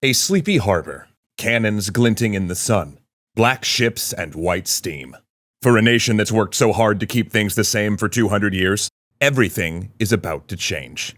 A sleepy harbor, cannons glinting in the sun, black ships and white steam. For a nation that's worked so hard to keep things the same for 200 years, everything is about to change.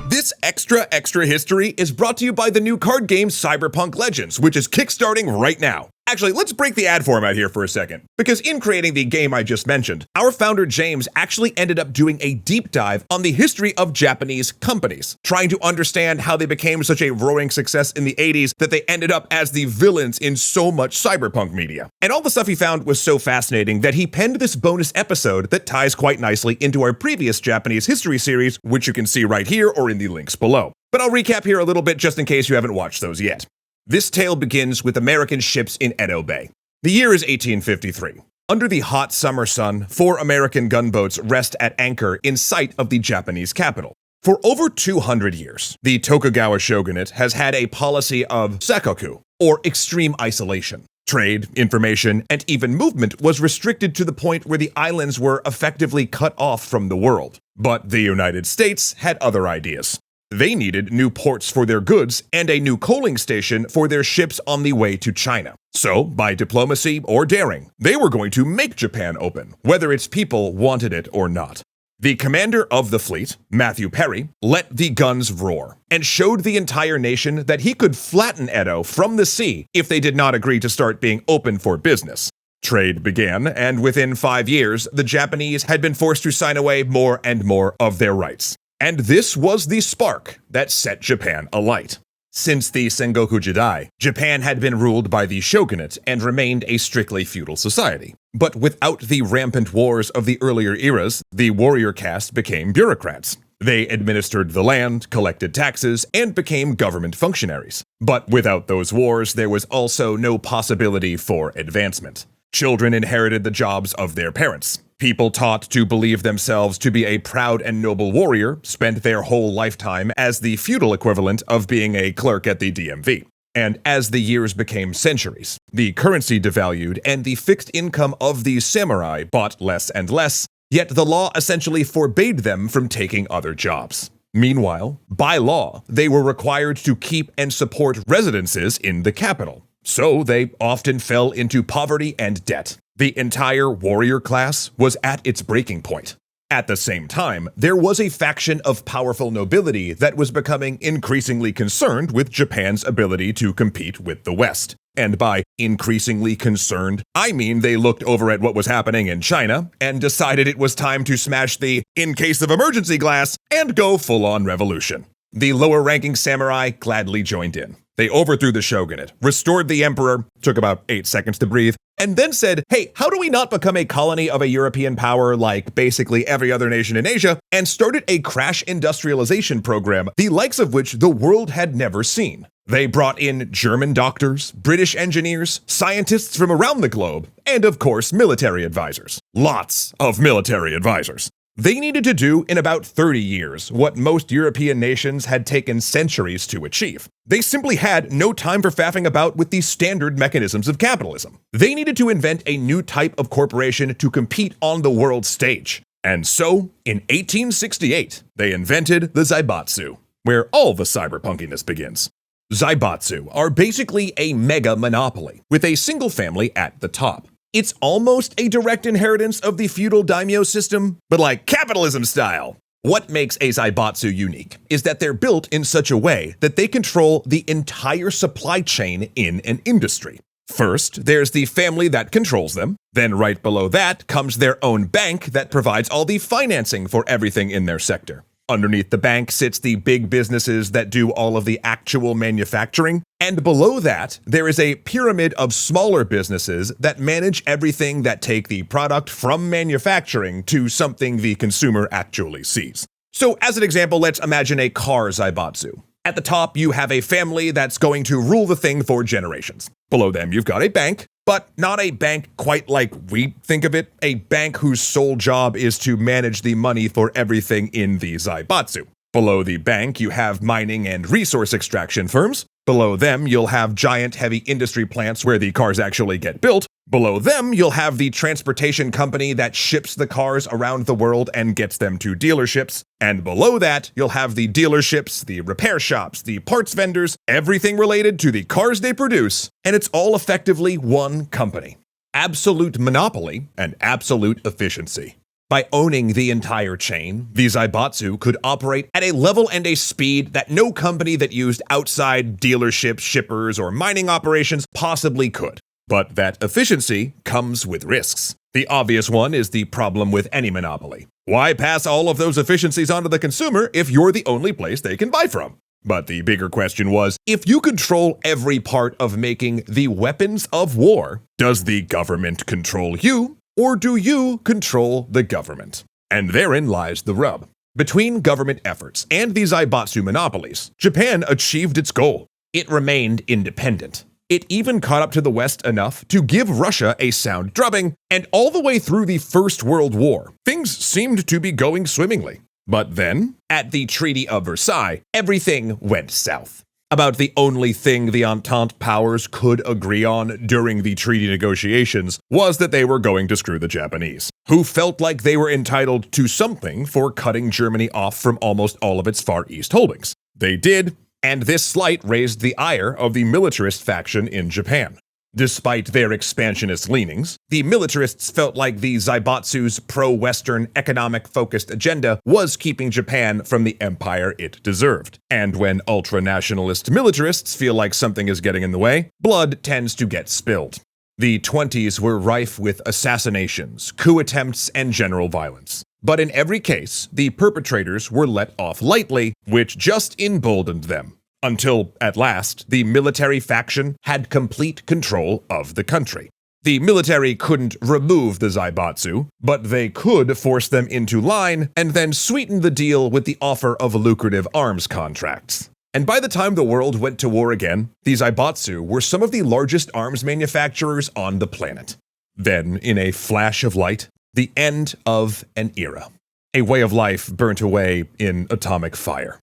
This extra history is brought to you by the new card game Cyberpunk Legends, which is kickstarting right now. Actually, let's break the ad format here for a second, because in creating the game I just mentioned, our founder James actually ended up doing a deep dive on the history of Japanese companies, trying to understand how they became such a roaring success in the 80s that they ended up as the villains in so much cyberpunk media. And all the stuff he found was so fascinating that he penned this bonus episode that ties quite nicely into our previous Japanese history series, which you can see right here or in the links below. But I'll recap here a little bit just in case you haven't watched those yet. This tale begins with American ships in Edo Bay. The year is 1853. Under the hot summer sun, 4 American gunboats rest at anchor in sight of the Japanese capital. For over 200 years, the Tokugawa shogunate has had a policy of sakoku, or extreme isolation. Trade, information, and even movement was restricted to the point where the islands were effectively cut off from the world. But the United States had other ideas. They needed new ports for their goods and a new coaling station for their ships on the way to China. So, by diplomacy or daring, they were going to make Japan open, whether its people wanted it or not. The commander of the fleet, Matthew Perry, let the guns roar and showed the entire nation that he could flatten Edo from the sea if they did not agree to start being open for business. Trade began, and within 5 years, the Japanese had been forced to sign away more and more of their rights. And this was the spark that set Japan alight. Since the Sengoku Jidai, Japan had been ruled by the shogunate and remained a strictly feudal society. But without the rampant wars of the earlier eras, the warrior caste became bureaucrats. They administered the land, collected taxes, and became government functionaries. But without those wars, there was also no possibility for advancement. Children inherited the jobs of their parents. People taught to believe themselves to be a proud and noble warrior spent their whole lifetime as the feudal equivalent of being a clerk at the DMV. And as the years became centuries, the currency devalued and the fixed income of the samurai bought less and less, yet the law essentially forbade them from taking other jobs. Meanwhile, by law, they were required to keep and support residences in the capital. So they often fell into poverty and debt. The entire warrior class was at its breaking point. At the same time, there was a faction of powerful nobility that was becoming increasingly concerned with Japan's ability to compete with the West. And by increasingly concerned, I mean they looked over at what was happening in China and decided it was time to smash the in case of emergency glass and go full-on revolution. The lower-ranking samurai gladly joined in. They overthrew the shogunate, restored the emperor, took about 8 seconds to breathe, and then said, hey, how do we not become a colony of a European power like basically every other nation in Asia, and started a crash industrialization program, the likes of which the world had never seen. They brought in German doctors, British engineers, scientists from around the globe, and of course military advisors. Lots of military advisors. They needed to do in about 30 years what most European nations had taken centuries to achieve. They simply had no time for faffing about with the standard mechanisms of capitalism. They needed to invent a new type of corporation to compete on the world stage. And so, in 1868, they invented the zaibatsu, where all the cyberpunkiness begins. Zaibatsu are basically a mega monopoly, with a single family at the top. It's almost a direct inheritance of the feudal daimyo system, but like capitalism style. What makes a zaibatsu unique is that they're built in such a way that they control the entire supply chain in an industry. First, there's the family that controls them. Then right below that comes their own bank that provides all the financing for everything in their sector. Underneath the bank sits the big businesses that do all of the actual manufacturing. And below that, there is a pyramid of smaller businesses that manage everything that take the product from manufacturing to something the consumer actually sees. So as an example, let's imagine a car zaibatsu. At the top, you have a family that's going to rule the thing for generations. Below them, you've got a bank, but not a bank quite like we think of it, a bank whose sole job is to manage the money for everything in the zaibatsu. Below the bank, you have mining and resource extraction firms. Below them, you'll have giant heavy industry plants where the cars actually get built. Below them, you'll have the transportation company that ships the cars around the world and gets them to dealerships. And below that, you'll have the dealerships, the repair shops, the parts vendors, everything related to the cars they produce, and it's all effectively one company. Absolute monopoly and absolute efficiency. By owning the entire chain, the zaibatsu could operate at a level and a speed that no company that used outside dealerships, shippers, or mining operations possibly could. But that efficiency comes with risks. The obvious one is the problem with any monopoly. Why pass all of those efficiencies onto the consumer if you're the only place they can buy from? But the bigger question was, if you control every part of making the weapons of war, does the government control you, or do you control the government? And therein lies the rub. Between government efforts and the zaibatsu monopolies, Japan achieved its goal. It remained independent. It even caught up to the West enough to give Russia a sound drubbing, and all the way through the First World War, things seemed to be going swimmingly. But then, at the Treaty of Versailles, everything went south. About the only thing the Entente powers could agree on during the treaty negotiations was that they were going to screw the Japanese, who felt like they were entitled to something for cutting Germany off from almost all of its Far East holdings. They did, and this slight raised the ire of the militarist faction in Japan. Despite their expansionist leanings, the militarists felt like the zaibatsu's pro-Western economic-focused agenda was keeping Japan from the empire it deserved. And when ultra-nationalist militarists feel like something is getting in the way, blood tends to get spilled. The 20s were rife with assassinations, coup attempts, and general violence. But in every case, the perpetrators were let off lightly, which just emboldened them. Until, at last, the military faction had complete control of the country. The military couldn't remove the zaibatsu, but they could force them into line and then sweeten the deal with the offer of lucrative arms contracts. And by the time the world went to war again, the zaibatsu were some of the largest arms manufacturers on the planet. Then, in a flash of light, the end of an era. A way of life burnt away in atomic fire.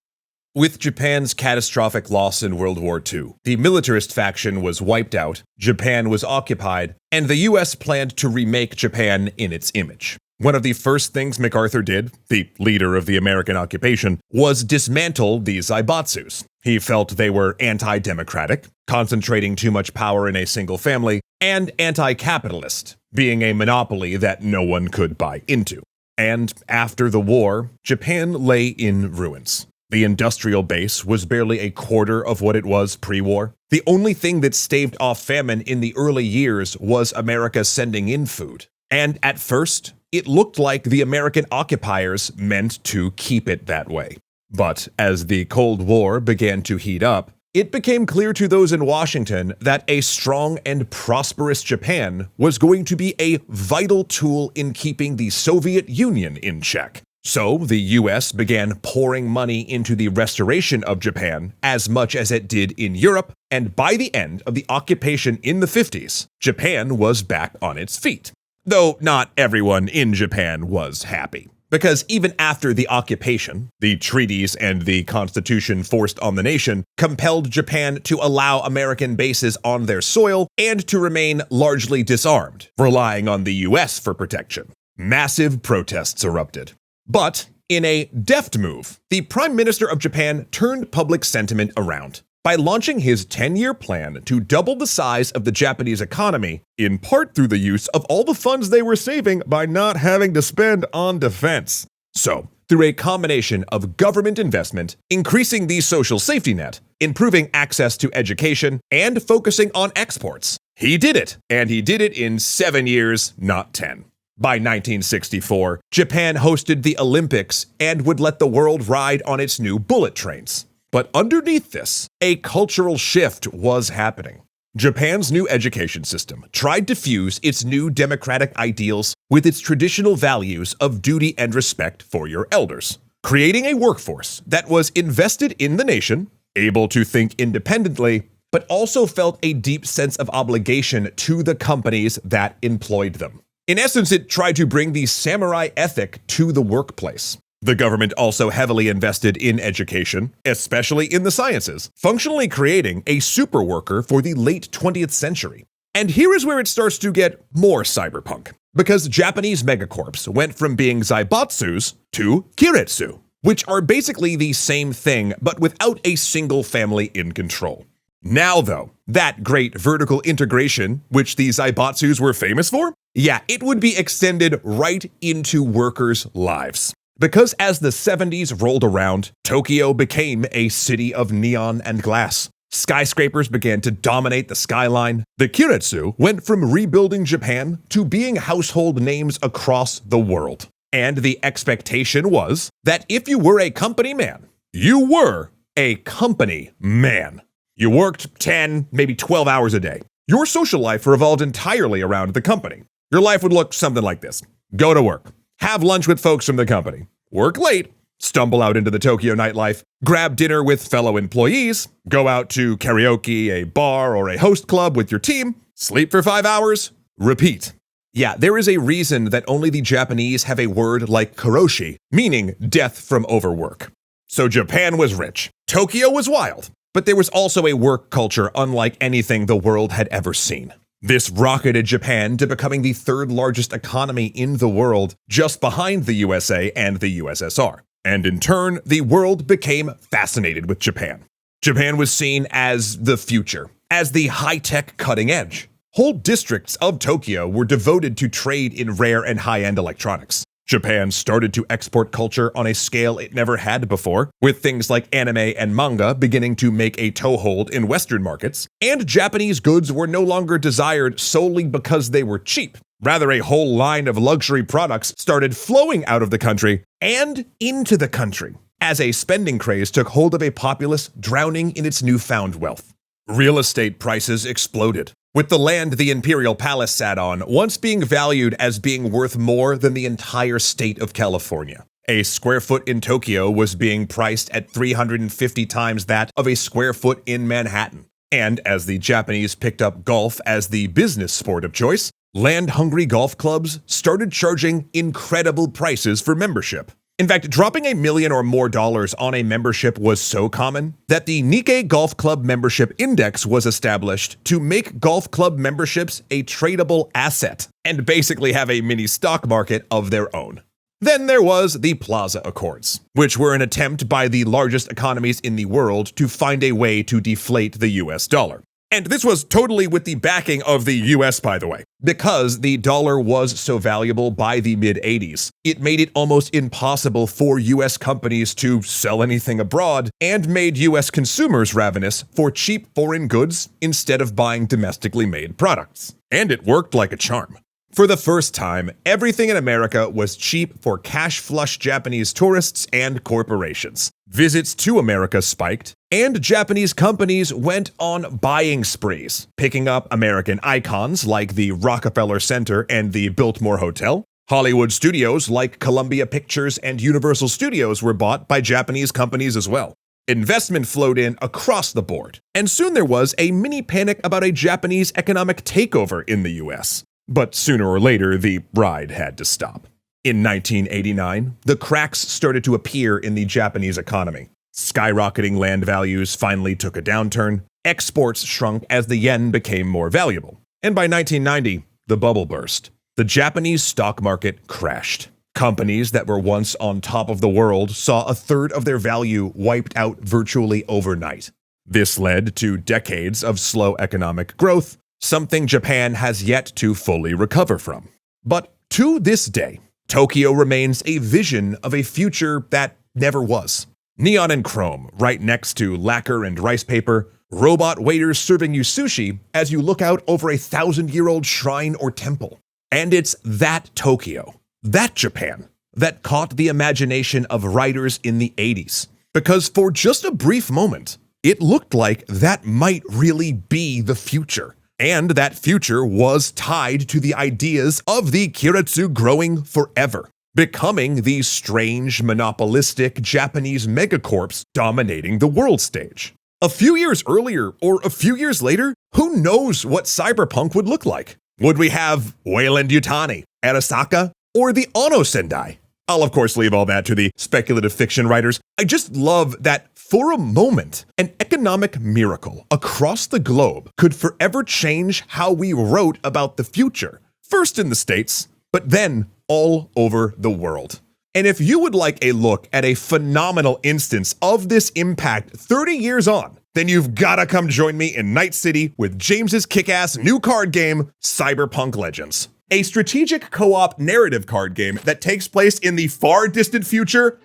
With Japan's catastrophic loss in World War II, the militarist faction was wiped out, Japan was occupied, and the US planned to remake Japan in its image. One of the first things MacArthur did, the leader of the American occupation, was dismantle the zaibatsus. He felt they were anti-democratic, concentrating too much power in a single family, and anti-capitalist, being a monopoly that no one could buy into. And after the war, Japan lay in ruins. The industrial base was barely a quarter of what it was pre-war. The only thing that staved off famine in the early years was America sending in food. And at first, it looked like the American occupiers meant to keep it that way. But as the Cold War began to heat up, it became clear to those in Washington that a strong and prosperous Japan was going to be a vital tool in keeping the Soviet Union in check. So the US began pouring money into the restoration of Japan as much as it did in Europe, and by the end of the occupation in the 50s, Japan was back on its feet. Though not everyone in Japan was happy. Because even after the occupation, the treaties and the constitution forced on the nation compelled Japan to allow American bases on their soil and to remain largely disarmed, relying on the US for protection. Massive protests erupted. But, in a deft move, the Prime Minister of Japan turned public sentiment around by launching his 10-year plan to double the size of the Japanese economy, in part through the use of all the funds they were saving by not having to spend on defense. So, through a combination of government investment, increasing the social safety net, improving access to education, and focusing on exports, he did it, and he did it in 7 years, not 10. By 1964, Japan hosted the Olympics and would let the world ride on its new bullet trains. But underneath this, a cultural shift was happening. Japan's new education system tried to fuse its new democratic ideals with its traditional values of duty and respect for your elders, creating a workforce that was invested in the nation, able to think independently, but also felt a deep sense of obligation to the companies that employed them. In essence, it tried to bring the samurai ethic to the workplace. The government also heavily invested in education, especially in the sciences, functionally creating a superworker for the late 20th century. And here is where it starts to get more cyberpunk, because Japanese megacorps went from being zaibatsus to kiretsu, which are basically the same thing but without a single family in control. Now though, that great vertical integration, which the zaibatsus were famous for, yeah, it would be extended right into workers' lives. Because as the 70s rolled around, Tokyo became a city of neon and glass. Skyscrapers began to dominate the skyline. The kiretsu went from rebuilding Japan to being household names across the world. And the expectation was that if you were a company man, you were a company man. You worked 10, maybe 12 hours a day. Your social life revolved entirely around the company. Your life would look something like this. Go to work, have lunch with folks from the company, work late, stumble out into the Tokyo nightlife, grab dinner with fellow employees, go out to karaoke, a bar, or a host club with your team, sleep for 5 hours, repeat. Yeah, there is a reason that only the Japanese have a word like karoshi, meaning death from overwork. So Japan was rich, Tokyo was wild, but there was also a work culture unlike anything the world had ever seen. This rocketed Japan to becoming the third largest economy in the world, just behind the USA and the USSR. And in turn, the world became fascinated with Japan. Japan was seen as the future, as the high-tech cutting edge. Whole districts of Tokyo were devoted to trade in rare and high-end electronics. Japan started to export culture on a scale it never had before, with things like anime and manga beginning to make a toehold in Western markets, and Japanese goods were no longer desired solely because they were cheap. Rather, a whole line of luxury products started flowing out of the country and into the country, as a spending craze took hold of a populace drowning in its newfound wealth. Real estate prices exploded, with the land the imperial palace sat on once being valued as being worth more than the entire state of California. A square foot in Tokyo was being priced at 350 times that of a square foot in Manhattan. And as the Japanese picked up golf as the business sport of choice, land-hungry golf clubs started charging incredible prices for membership. In fact, dropping $1 million or more on a membership was so common that the Nikkei Golf Club Membership Index was established to make golf club memberships a tradable asset and basically have a mini stock market of their own. Then there was the Plaza Accords, which were an attempt by the largest economies in the world to find a way to deflate the US dollar. And this was totally with the backing of the US, by the way, because the dollar was so valuable by the mid-80s. It made it almost impossible for US companies to sell anything abroad and made US consumers ravenous for cheap foreign goods instead of buying domestically made products. And it worked like a charm. For the first time, everything in America was cheap for cash-flush Japanese tourists and corporations. Visits to America spiked, and Japanese companies went on buying sprees, picking up American icons like the Rockefeller Center and the Biltmore Hotel. Hollywood studios like Columbia Pictures and Universal Studios were bought by Japanese companies as well. Investment flowed in across the board, and soon there was a mini panic about a Japanese economic takeover in the US. But sooner or later, the ride had to stop. In 1989, the cracks started to appear in the Japanese economy. Skyrocketing land values finally took a downturn, exports shrunk as the yen became more valuable, and by 1990, the bubble burst. The Japanese stock market crashed. Companies that were once on top of the world saw a third of their value wiped out virtually overnight. This led to decades of slow economic growth, something Japan has yet to fully recover from. But to this day, Tokyo remains a vision of a future that never was. Neon and chrome right next to lacquer and rice paper, robot waiters serving you sushi as you look out over a 1,000-year-old shrine or temple. And it's that Tokyo, that Japan, that caught the imagination of writers in the 80s. Because for just a brief moment, it looked like that might really be the future. And that future was tied to the ideas of the kiretsu growing forever, becoming these strange, monopolistic Japanese megacorps dominating the world stage. A few years earlier, or a few years later, who knows what cyberpunk would look like? Would we have Wayland Yutani, Arasaka, or the Ono Sendai? I'll of course leave all that to the speculative fiction writers. I just love that for a moment, an economic miracle across the globe could forever change how we wrote about the future. First in the States, but then all over the world. And if you would like a look at a phenomenal instance of this impact 30 years on, then you've gotta come join me in Night City with James's kick-ass new card game, Cyberpunk Legends. A strategic co-op narrative card game that takes place in the far distant future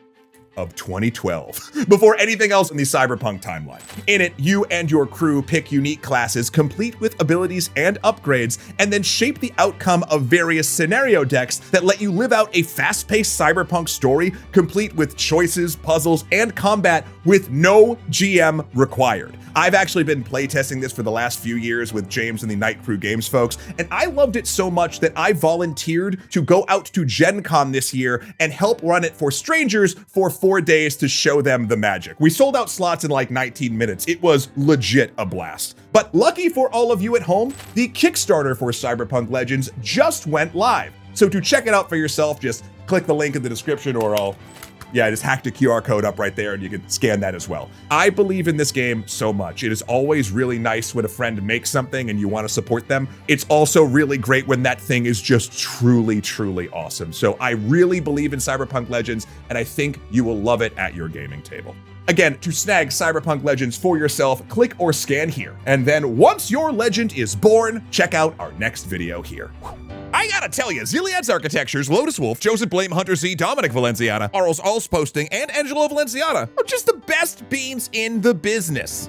of 2012, before anything else in the Cyberpunk timeline. In it, you and your crew pick unique classes, complete with abilities and upgrades, and then shape the outcome of various scenario decks that let you live out a fast-paced Cyberpunk story, complete with choices, puzzles, and combat with no GM required. I've actually been playtesting this for the last few years with James and the Night Crew Games folks, and I loved it so much that I volunteered to go out to Gen Con this year and help run it for strangers for 4 days to show them the magic. We sold out slots in like 19 minutes. It was legit a blast. But lucky for all of you at home, the Kickstarter for Cyberpunk Legends just went live. So to check it out for yourself, just click the link in the description, or I just hacked a QR code up right there and you can scan that as well. I believe in this game so much. It is always really nice when a friend makes something and you want to support them. It's also really great when that thing is just truly, truly awesome. So I really believe in Cyberpunk Legends, and I think you will love it at your gaming table. Again, to snag Cyberpunk Legends for yourself, click or scan here. And then once your legend is born, check out our next video here. I gotta tell you, Ziliad's Architectures, Lotus Wolf, Joseph Blame, Hunter Z, Dominic Valenciana, Arles Alls Posting, and Angelo Valenciana are just the best beans in the business.